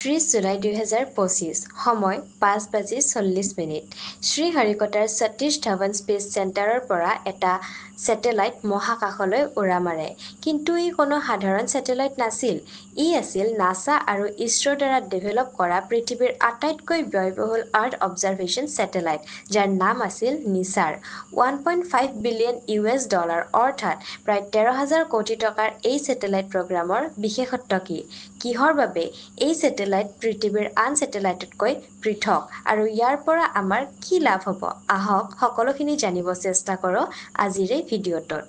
30 July 2025 সময় 5:40 শ্ৰীহৰিকোটাৰ Satish Dhawan space চেণ্টাৰৰ পৰা এটা স্যাটেলাইট মহাকাশলৈ উৰা মাৰে কিন্তু ই কোনো সাধাৰণ স্যাটেলাইট নাছিল ই আছিল নাসা আৰু ইছৰোৰ দ্বাৰা ডেভেলপ কৰা পৃথিৱীৰ আটাইতকৈ ব্যয়বহুল আৰ্থ অবজাৰভেশ্যন স্যাটেলাইট যাৰ নাম আছিল নিসাৰ 1.5 বিলিয়ন US ডলাৰ অৰ্থাৎ প্ৰায় 13,000 কোটি টকাৰ এই স্যাটেলাইট প্ৰগ্ৰামৰ বিশেষত্ব কি কিহৰ বাবে এই স্যাটেলাইট পৃথিৱীৰ আন স্যাটেলাইটতকৈ পৃথক আৰু ইয়াৰ পৰা আমাৰ কি লাভ হ'ব আহক সকলোখিনি জানিব চেষ্টা কৰো আজিৰ এই ভিডিঅ'টোত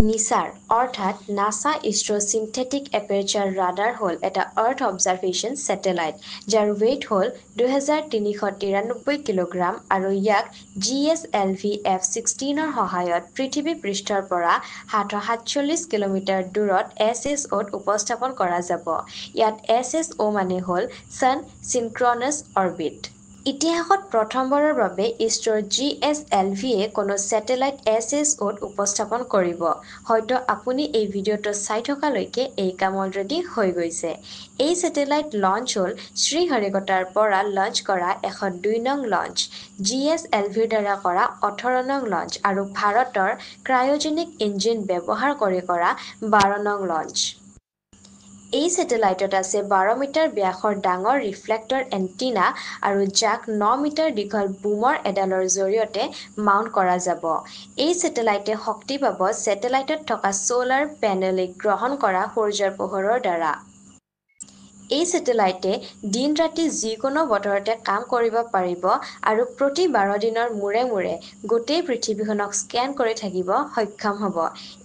নিসাৰ অৰ্থাৎ নাসা ইছৰো সিন্থেটিক এপাৰ্চাৰ ৰাডাৰ হ'ল এটা আৰ্থ অবজাৰভেশ্যন স্যাটেলাইট যাৰ ৱেইট হ'ল 2393 কিলোগ্ৰাম আৰু ইয়াক GSLV F-16 ৰ সহায়ত পৃথিৱী পৃষ্ঠৰ পৰা 747 কিলোমিটাৰ দূৰত SSOত উপস্থাপন কৰা যাব ইয়াত SSO মানে হ'ল সান সিনক্ৰনাছ অৰ্বিট ইতিহাসত প্ৰথমবাৰৰ বাবে ইছৰোৰ GSLV-এ কোনো স্যাটেলাইট SSOত উপস্থাপন কৰিব হয়তো আপুনি এই ভিডিঅ'টো চাই থকালৈকে এই কাম অলৰেডি হৈ গৈছে এই স্যাটেলাইট লঞ্চ হ'ল শ্ৰীহৰিকোটাৰ পৰা লঞ্চ কৰা 102 নং লঞ্চ GSLV-ৰ দ্বাৰা কৰা 18 নং লঞ্চ আৰু ভাৰতৰ ক্ৰায়োজেনিক ইঞ্জিন ব্যৱহাৰ কৰি কৰা 12 নং লঞ্চ এই স্যাটেলাইটত আছে 12 মিটাৰ ব্যাসৰ ডাঙৰ ৰিফ্লেক্টৰ এন্টিনা আৰু যাক 9 মিটাৰ দীঘল বুমৰ এডালৰ জৰিয়তে মাউন্ট কৰা যাব এই স্যাটেলাইটে শক্তি পাব স্যাটেলাইটত থকা সোলাৰ পেনেলে গ্ৰহণ কৰা সূৰ্যৰ পোহৰৰ দ্বাৰা এই স্যাটেলাইটে দিন ৰাতি যিকোনো বতৰতে কাম কৰিব পাৰিব আৰু প্ৰতি 12 দিনৰ মূৰে মূৰে গোটেই পৃথিৱীখনক স্ক্যান কৰি থাকিব সক্ষম হ'ব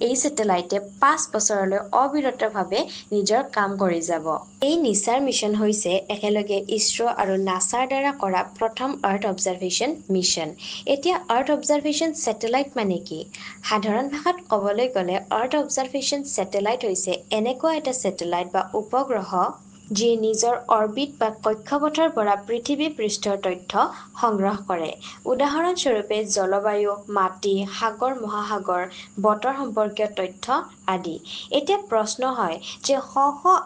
এই স্যাটেলাইটে 5 বছৰলৈ অবিৰতভাৱে নিজৰ কাম কৰি যাব এই নিসাৰ মিশন হৈছে একেলগে ইছৰো আৰু নাসাৰ দ্বাৰা কৰা প্ৰথম আৰ্থ অবজাৰভেশ্যন মিশন এতিয়া আৰ্থ অবজাৰভেশ্যন স্যাটেলাইট মানে কি সাধাৰণ ভাষাত ক'বলৈ গ'লে আৰ্থ অবজাৰভেশ্যন স্যাটেলাইট হৈছে এনেকুৱা এটা স্যাটেলাইট বা উপগ্ৰহ যি নিজৰ অৰ্বিট বা কক্ষপথৰ পৰা পৃথিৱী পৃষ্ঠৰ তথ্য সংগ্ৰহ কৰে উদাহৰণস্বৰূপে জলবায়ু মাটি সাগৰ মহাসাগৰ বতৰ সম্পৰ্কীয় তথ্য আদি এতিয়া প্ৰশ্ন হয় যে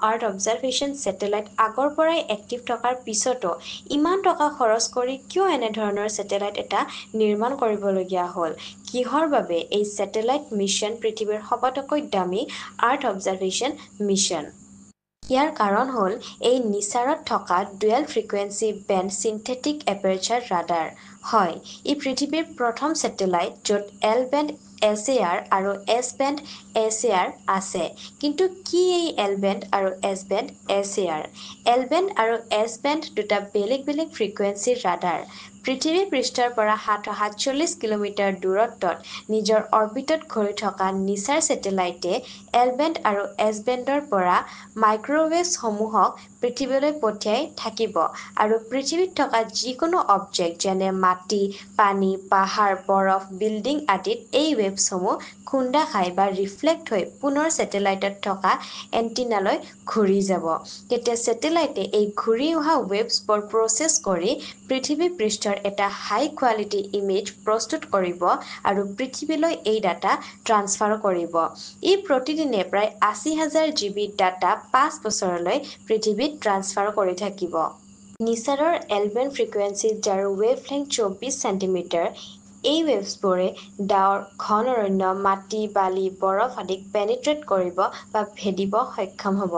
আৰ্থ অবজাৰভেশ্যন স্যাটেলাইট আগৰ পৰাই এক্টিভ থকাৰ পিছতো ইমান টকা খৰচ কৰি কিয় এনে ধৰণৰ স্যাটেলাইট এটা নিৰ্মাণ কৰিবলগীয়া হ'ল কিহৰ বাবে এই স্যাটেলাইট মিশন পৃথিৱীৰ সবাতোকৈ দামী আৰ্থ অবজাৰভেশ্যন মিশন ইয়াৰ কাৰণ হ'ল এই নিসাৰত থকা dual frequency band synthetic aperture radar হয় ই পৃথিৱীৰ প্ৰথম স্যাটেলাইট য'ত এল বেণ্ড SAR আৰু S বেণ্ড SAR আছে কিন্তু কি এই এল বেণ্ড আৰু S band SAR L band আৰু S বেণ্ড দুটা বেলেগ বেলেগ ফ্ৰিকুৱেন্সিৰ ৰাডাৰ পৃথিৱী পৃষ্ঠৰ পৰা 747 কিলোমিটাৰ দূৰত্বত নিজৰ অৰ্বিটত ঘূৰি থকা নিসাৰ স্যাটেলাইটে এল বেণ্ড আৰু S বেণ্ডৰ পৰা মাইক্ৰৱেভছ সমূহক পৃথিৱীলৈ পঠিয়াই থাকিব আৰু পৃথিৱীত থকা যিকোনো অবজেক্ট যেনে মাটি পানী পাহাৰ বৰফ বিল্ডিং আদিত এই ৱেভছসমূহ খুন্দা খাই বা ৰিফ্লেক্ট হৈ পুনৰ স্যাটেলাইটত থকা এন্টিনালৈ ঘূৰি যাব তেতিয়া স্যাটেলাইটে এই ঘূৰি অহা ৱেভছবোৰ প্ৰচেছ কৰি পৃথিৱী পৃষ্ঠৰ এটা হাই কোৱালিটি ইমেজ প্ৰস্তুত কৰিব আৰু পৃথিৱীলৈ এই ডাটা ট্ৰান্সফাৰ কৰিব ই প্ৰতিদিনে প্ৰায় 80,000 GB ডাটা 5 বছৰলৈ পৃথিৱীত ট্ৰান্সফাৰ কৰি থাকিব নিসাৰৰ এল বেণ্ড ফ্ৰিকুৱেন্সি যাৰ ৱেভলেংথ 24 সেন্টিমিটাৰ এই ৱেভছবোৰে ডাৱৰ ঘন অৰণ্য মাটি বালি বৰফ আদিক পেনিট্ৰেট কৰিব বা ভেদিব সক্ষম হ'ব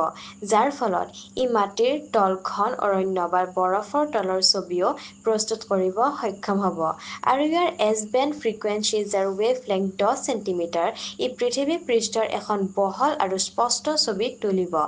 যাৰ ফলত ই মাটিৰ তল ঘন অৰণ্য বা বৰফৰ তলৰ ছবিও প্ৰস্তুত কৰিব সক্ষম হ'ব আৰু ইয়াৰ এছ বেণ্ড ফ্ৰিকুৱেন্সি যাৰ ৱেভলেংথ 10 সেন্টিমিটাৰ ই পৃথিৱী পৃষ্ঠৰ এখন বহল আৰু স্পষ্ট ছবি তুলিব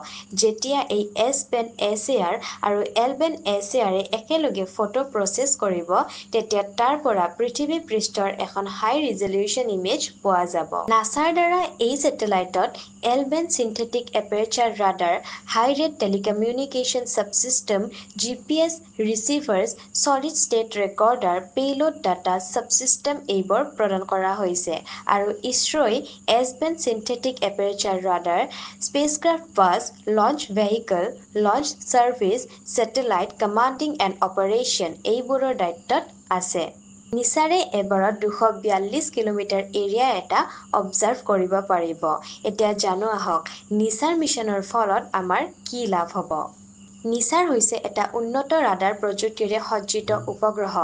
যেতিয়া এই এছ বেণ্ড SAR আৰু এল বেণ্ড SAR একেলগে ফটো প্ৰচেছ কৰিব তেতিয়া তাৰ পৰা পৃথিৱী পৃষ্ঠৰ এখন হাই ৰিজলিউশ্যন ইমেজ পোৱা যাব নাসাৰ দ্বাৰা এই স্যাটেলাইটত L band synthetic aperture radar high rate telecommunication subsystem GPS receivers solid state recorder payload data subsystem এইবোৰ প্ৰদান কৰা হৈছে আৰু ইছৰোই S band synthetic aperture radar spacecraft bus launch vehicle launch service satellite commanding and operation এইবোৰৰ দায়িত্বত আছে নিচাৰে এবাৰত 242 কিলোমিটাৰ এৰিয়া এটা অবজাৰ্ভ কৰিব পাৰিব। এতিয়া জানো আহক নিচাৰ মিছনৰ ফলত আমাৰ কি লাভ হ'ব। নিচাৰ হৈছে এটা উন্নত ৰাডাৰ প্ৰযুক্তিৰে সজ্জিত উপগ্ৰহ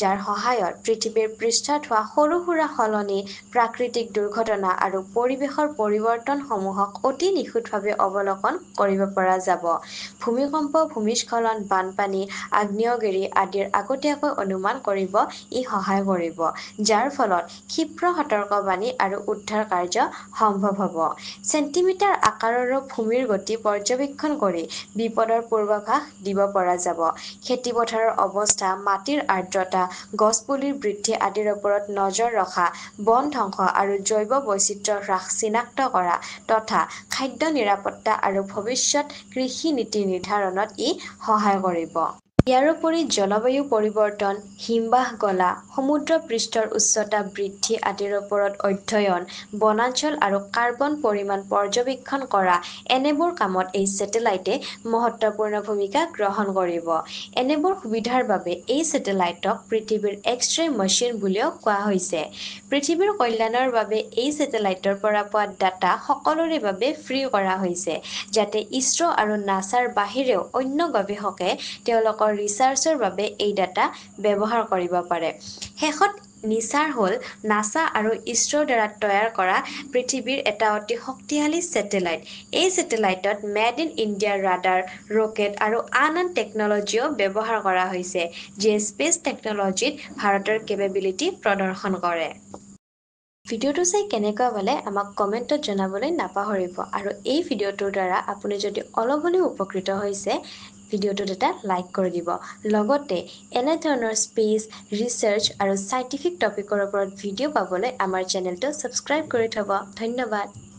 যাৰ সহায়ত পৃথিৱীৰ পৃষ্ঠত হোৱা সৰু সুৰা সলনি, প্ৰাকৃতিক দুৰ্ঘটনা আৰু পৰিৱেশৰ পৰিৱৰ্তনসমূহক অতি নিখুঁতভাৱে অৱলোকন কৰিব পৰা যাব। ভূমিকম্প, ভূমিস্খলন, বানপানী, আগ্নেয়গিৰি আদিৰ আগতীয়াকৈ অনুমান কৰিব ই সহায় কৰিব, যাৰ ফলত ক্ষীপ্ৰ সতৰ্কবাণী আৰু উদ্ধাৰ কাৰ্য সম্ভৱ হ'ব। চেণ্টিমিটাৰ আকাৰৰো ভূমিৰ গতি পৰ্যবেক্ষণ কৰি বিপদৰ পূৰ্বাভাস দিব পৰা যাব। খেতিপথাৰৰ অৱস্থা, মাটিৰ আৰ্দ্ৰতা, গছপুলিৰ বৃদ্ধি আদিৰ ওপৰত নজৰ ৰখা, বন ধ্বংস আৰু জৈৱ বৈচিত্ৰ্য হ্ৰাস চিনাক্ত কৰা তথা খাদ্য নিৰাপত্তা আৰু ভৱিষ্যত কৃষি নীতি নিৰ্ধাৰণত ই সহায় কৰিব। ইয়াৰোপৰি জলবায়ু পৰিৱৰ্তন, হিমবাহ গলা, সমুদ্ৰ পৃষ্ঠৰ উচ্চতা বৃদ্ধি আদিৰ ওপৰত অধ্যয়ন, বনাঞ্চল আৰু কাৰ্বন পৰিমাণ পৰ্যবেক্ষণ কৰা এনেবোৰ কামত এই ছেটেলাইটে মহত্বপূৰ্ণ ভূমিকা গ্ৰহণ কৰিব। এনেবোৰ সুবিধাৰ বাবে এই ছেটেলাইটক পৃথিৱীৰ এক্স-ৰে মেচিন বুলিও কোৱা হৈছে। পৃথিৱীৰ কল্যাণৰ বাবে এই ছেটেলাইটৰ পৰা পোৱা ডাটা সকলোৰে বাবে ফ্ৰী কৰা হৈছে, যাতে ইছৰো আৰু নাছাৰ বাহিৰেও অন্য গৱেষকে তেওঁলোকৰ ৰিচাৰ্চৰ বাবে এই ডাটা ব্যৱহাৰ কৰিব পাৰে। শেষত নিচাৰ হ'ল নাছা আৰু ইছৰোৰ দ্বাৰা তৈয়াৰ কৰা পৃথিৱীৰ এটা অতি শক্তিশালী ছেটেলাইট। এই ছেটেলাইটত made in India radar, rocket আৰু আন টেকনলজিও ব্যৱহাৰ কৰা হৈছে, যিয়ে স্পেচ টেকনলজিত ভাৰতৰ কেপেবিলিটি প্ৰদৰ্শন কৰে। ভিডিঅ'টো চাই কেনেকুৱা পালে আমাক কমেণ্টত জনাবলৈ নাপাহৰিব আৰু এই ভিডিঅ'টোৰ দ্বাৰা আপুনি যদি অলপ হ'লেও উপকৃত হৈছে ভিডিঅ'টোত এটা লাইক কৰি দিব। লগতে এনেধৰণৰ স্পেচ, ৰিচাৰ্চ আৰু চাইণ্টিফিক টপিকৰ ওপৰত ভিডিঅ' পাবলৈ আমাৰ চেনেলটো ছাবস্ক্ৰাইব কৰি থ'ব। ধন্যবাদ।